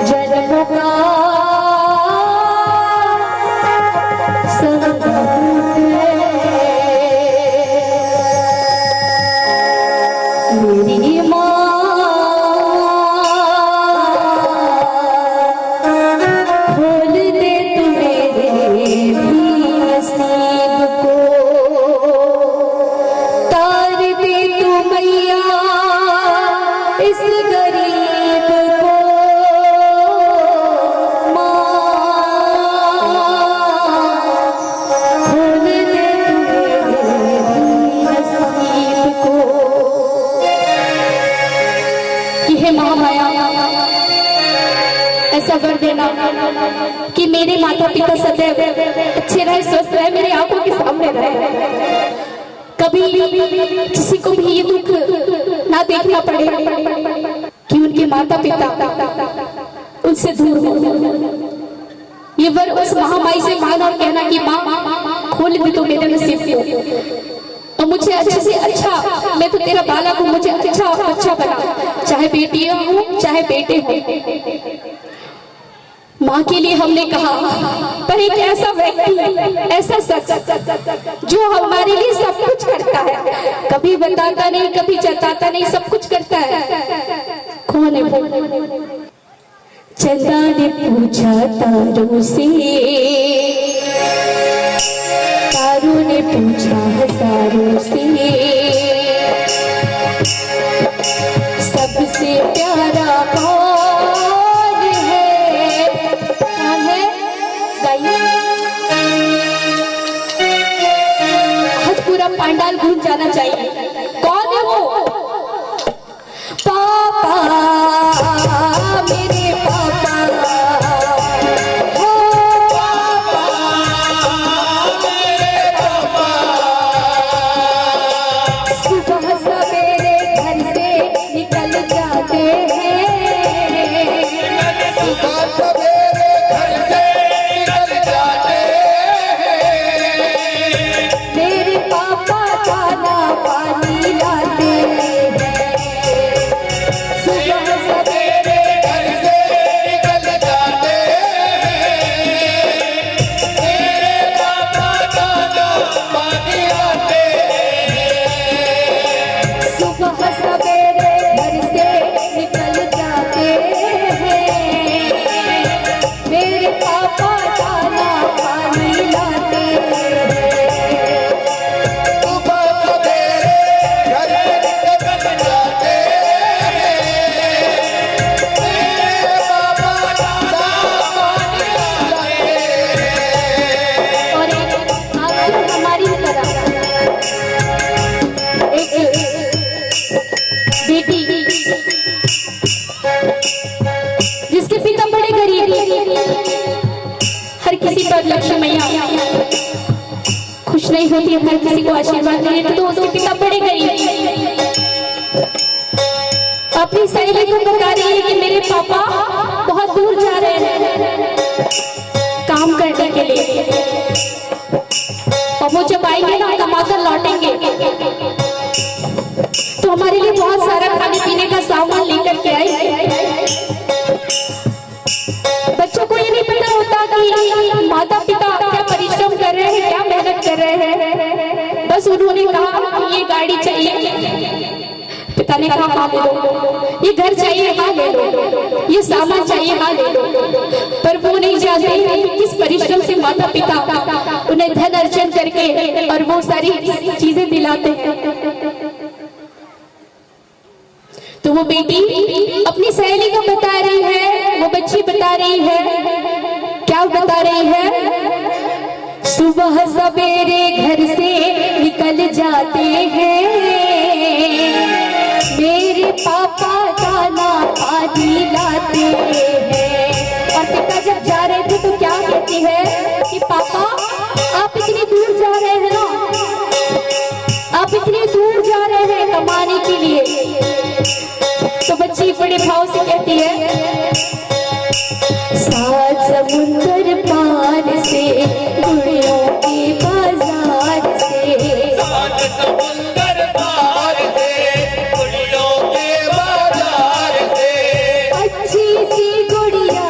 जन्मों का सबूत है मेरी माँ। खोल दे तू मेरे भी नसीब को, तार दे तू मैया इस गरीब को। माँ खोल दे तू मेरे भी नसीब को। कि हे महामाया ऐसा कर देना कि मेरे माता पिता सदैव अच्छे रहे, स्वस्थ रहे, मेरी आंखों के सामने रहे, कभी किसी को भी ये दुख ना देखना पड़े कि उनके माता पिता उनसे दूर हो। ये वर उस महामाई से मांगना और कहना कि माँ खोल भी तो मेरे नसीब को और मुझे अच्छे से अच्छा, मैं तो तेरा बालक हूँ, मुझे अच्छा बना, चाहे बेटियां हूँ चाहे बेटे हो। माँ के लिए हमने कहा, पर एक ऐसा व्यक्ति, ऐसा शख्स जो हमारे लिए सब कुछ करता है, कभी बताता नहीं, कभी जताता नहीं, सब कुछ करता है, कौन है वो? चंदा ने पूछा तारों से, तारों ने पूछा हजारों से, सबसे प्यारा कौन है? कौन है? गाइए। आज पूरा पंडाल घूम जाना चाहिए। कौन है वो? पापा, मेरे पापा, हो पापा, मेरे पापा। सुबह सवेरे घर से निकल जाते हैं, सुबह सवेरे घर से निकल जाते हैं, मेरे पापा खाना पानी लाते हैं। सुबह सवेरे घर से निकल जाते हैं, मेरे पापा दादा पानी लाते हैं। सुबह सवेरे घर से निकल जाते हैं, मेरे पापा खाना पानी लाते हैं। सुबह सवेरे घर से निकल जाते हैं, मेरे पापा दादा पानी लाते हैं। और एक आखिर हमारी तरह एक बेटी जिसके पिता बड़े गरीब, हर किसी पर लक्ष्मी मैया खुश नहीं होती है, हर किसी को आशीर्वाद नहीं देती, तो उसके पिता बड़े गरीब अपनी सहेली को बता रही है कि मेरे पापा बहुत दूर जा रहे हैं काम करने के लिए, और वो जब आएंगे ना कमाकर लौटेंगे तो हमारे लिए बहुत सारा खाने पीने का सामान लेकर के आएंगे। बच्चों को ये नहीं पता होता कि माता पिता क्या परिश्रम कर रहे हैं, क्या मेहनत कर रहे हैं। बस उन्होंने कहा कि ये गाड़ी चाहिए, पिता ने कहा हाँ ले लो, ये घर चाहिए हाँ ले लो, ये सामान चाहिए हाँ ले लो, पर वो नहीं जानते कि किस परिश्रम से माता पिता उन्हें धन अर्जन करके और वो सारी चीजें दिलाते हैं। तो वो बेटी अपनी सहेली को बता रही है, वो बच्ची बता रही है, क्या बता रही है? सुबह सवेरे घर से निकल जाते हैं, मेरे पापा दाना पानी लाते हैं। और पिता जब जा रहे थे तो क्या कहती है कि पापा आप इतनी दूर जा रहे हैं ना, आप इतनी दूर जा रहे हैं कमाने के लिए। तो बच्ची बड़े भाव से कहती है, सात समुंदर पार से गुड़ियों के बाजार से, सात समुंदर पार से गुड़ियों के बाजार से, अच्छी सी गुड़िया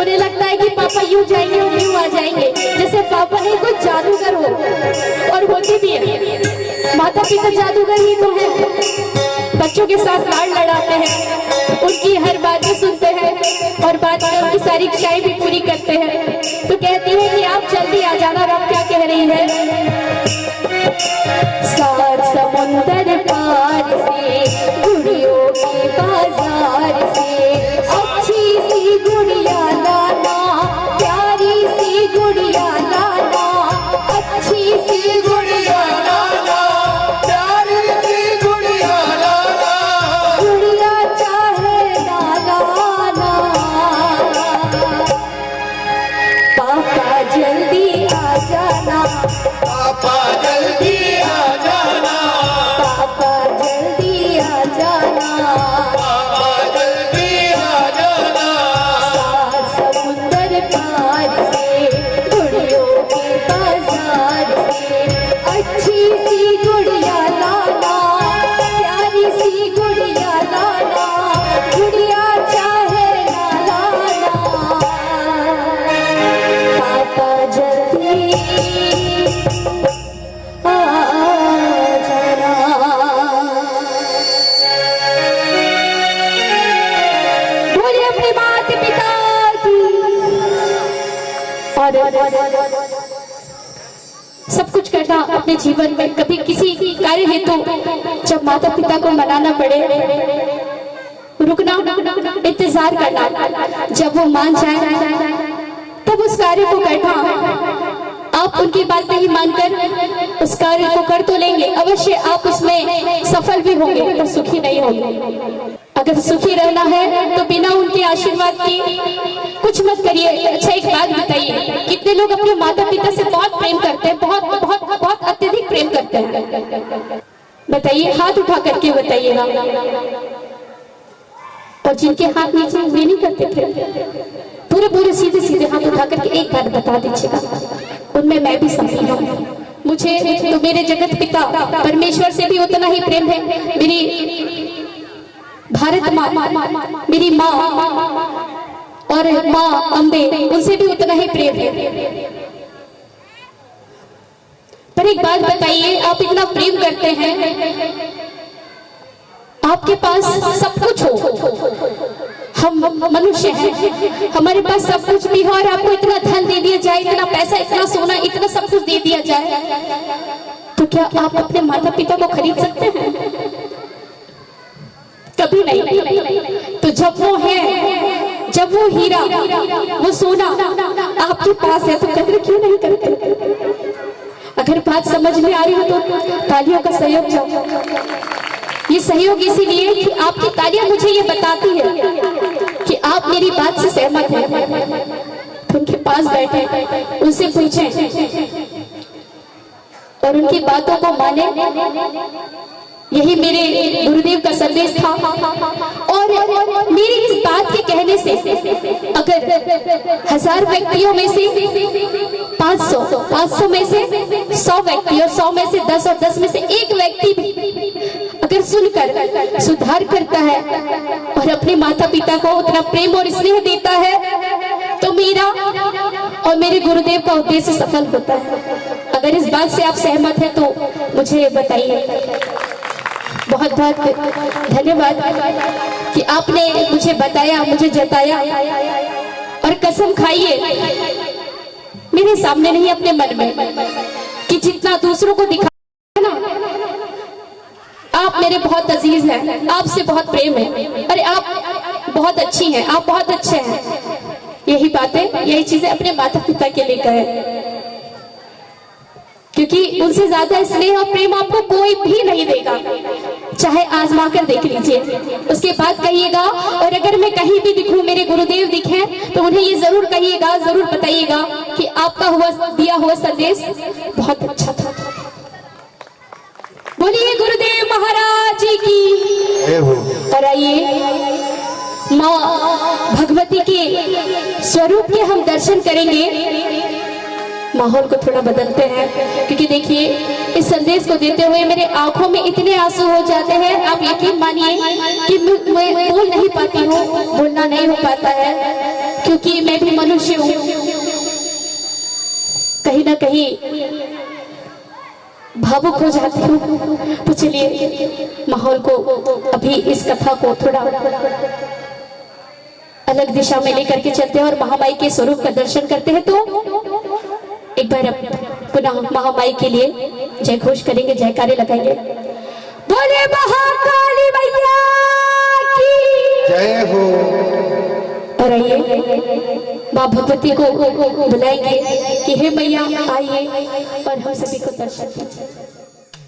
उन्हें लगता है कि पापा यूं जाएंगे और यूं आ जाएंगे, जैसे पापा नहीं कुछ जादूगर हो, और होती भी है। माता पिता जादूगर ही तो है, बच्चों के साथ लाड़ लड़ाते हैं, उनकी हर बातें सुनते हैं और बाद में उनकी सारी इच्छाएं भी पूरी करते हैं। तो कहती है कि आप जल्दी आ जाना। रब क्या कह रही है? सात समुंदर पार से, गुड़ियों के बाजार से, अच्छी सी गुड़िया लाना, प्यारी सी गुड़िया लाना, अच्छी सी गुड़िया लाना, प्यारी सी गुड़िया लाना, गुड़िया चाहे ना लाना। पापा जल्दी आ जाना, पापा जल्दी आ जाना, पापा जल्दी आ जाना। पापा जल्दी आ जाना। सात समुंदर पार से, गुड़ियों के बाजार से, अच्छी सी गुड़िया लाना, प्यारी सी गुड़िया लाना, गुड़िया चाहे ना लाना। पापा जल्दी आ जाना। बोलिए अपने माता पिता की। और सब कुछ करना अपने जीवन में, कभी किसी कार्य हेतु जब माता पिता को मनाना पड़े, रुकना, इंतजार करना, जब वो मान जाए तब उस कार्य को करना। आप उनकी बात नहीं मानकर उस कार्य को कर तो लेंगे, अवश्य आप उसमें सफल भी होंगे, पर सुखी नहीं होंगे। अगर सुखी रहना है तो बिना उनके आशीर्वाद के कुछ मत करिए। अच्छा एक बात बताइए, कितने लोग अपने माता पिता से बहुत प्रेम करते हैं, बहुत बहुत बहुत अत्यधिक प्रेम करते हैं? बताइए, हाथ उठा करके बताइएगा। और जिनके हाथ नीचे वे नहीं करते थे, पूरे पूरे सीधे सीधे हाथ उठा करके एक बात बता दीजिएगा, उनमें मैं भी शामिल हूँ। मुझे तो मेरे जगत पिता परमेश्वर से भी उतना ही प्रेम है, मेरी भारत माँ, मेरी माँ और माँ अम्बे, उनसे भी उतना ही प्रेम है। पर एक बात बताइए, आप इतना प्रेम करते हैं, आपके पास सब कुछ हो, हम मनुष्य हैं, हमारे पास सब कुछ भी है, और आपको इतना धन दे दिया जाए, इतना पैसा, इतना सोना, इतना सब कुछ दे दिया जाए, तो क्या आप अपने माता पिता को खरीद सकते हैं? कभी नहीं। तो जब वो है, जब वो हीरा, वो सोना आपके पास है, तो कदर क्यों नहीं करते? अगर बात समझ में आ रही हो तो तालियों का सहयोग चाहिए। ये सहयोग इसीलिए कि आपकी तालियां मुझे ये बताती है कि आप मेरी बात से सहमत हैं। तो उनके पास बैठे, उनसे पूछें और उनकी बातों को माने। यही मेरे गुरुदेव का संदेश था। और मेरी इस बात के कहने से अगर 1000 व्यक्तियों में से 500 में से 100 व्यक्ति, और 100 में से 10 और 10 में से 1 व्यक्ति भी अगर सुनकर सुधार करता है और अपने माता पिता को उतना प्रेम और स्नेह देता है, तो मेरा और मेरे गुरुदेव का उद्देश्य सफल होता है। अगर इस बात से आप सहमत हैं तो मुझे बताइए। बहुत बहुत धन्यवाद कि आपने मुझे बताया, मुझे जताया, और कसम खाइए मेरे सामने नहीं, अपने मन में, कि जितना दूसरों को दिखा ना, आप मेरे बहुत अजीज हैं, आपसे बहुत प्रेम है, अरे आप बहुत अच्छी हैं, आप बहुत अच्छे हैं। यही बातें, यही चीजें अपने माता पिता के लिए कहें, क्योंकि उनसे ज्यादा स्नेह और प्रेम आपको कोई भी नहीं देगा। चाहे आजमा कर देख लीजिए, उसके बाद कहिएगा। और अगर मैं कहीं भी दिखूं, मेरे गुरुदेव दिखे, तो उन्हें ये जरूर कहिएगा, जरूर बताइएगा कि आपका दिया हुआ संदेश बहुत अच्छा था। बोलिए गुरुदेव महाराज जी की। और आइए माँ भगवती के स्वरूप के हम दर्शन करेंगे। माहौल को थोड़ा बदलते हैं, क्योंकि देखिए इस संदेश को देते हुए मेरे आंखों में इतने आंसू हो जाते हैं, आप यकीन मानिए कि मैं बोल नहीं पाती हूँ, बोलना नहीं हो पाता है, क्योंकि मैं भी मनुष्य हूँ, कहीं ना कहीं भावुक हो जाती हूँ। तो चलिए माहौल को, अभी इस कथा को थोड़ा अलग दिशा में लेकर के चलते हैं और महामाई के स्वरूप का दर्शन करते हैं। तो एक बार पुनः महामाई के लिए जय घोष करेंगे, जयकारे लगाएंगे। बोले महाकाली मैया की जय हो। और आइए माँ भगवती को बुलाएंगे कि हे मैया आइए और हम सभी को दर्शन कीजिए।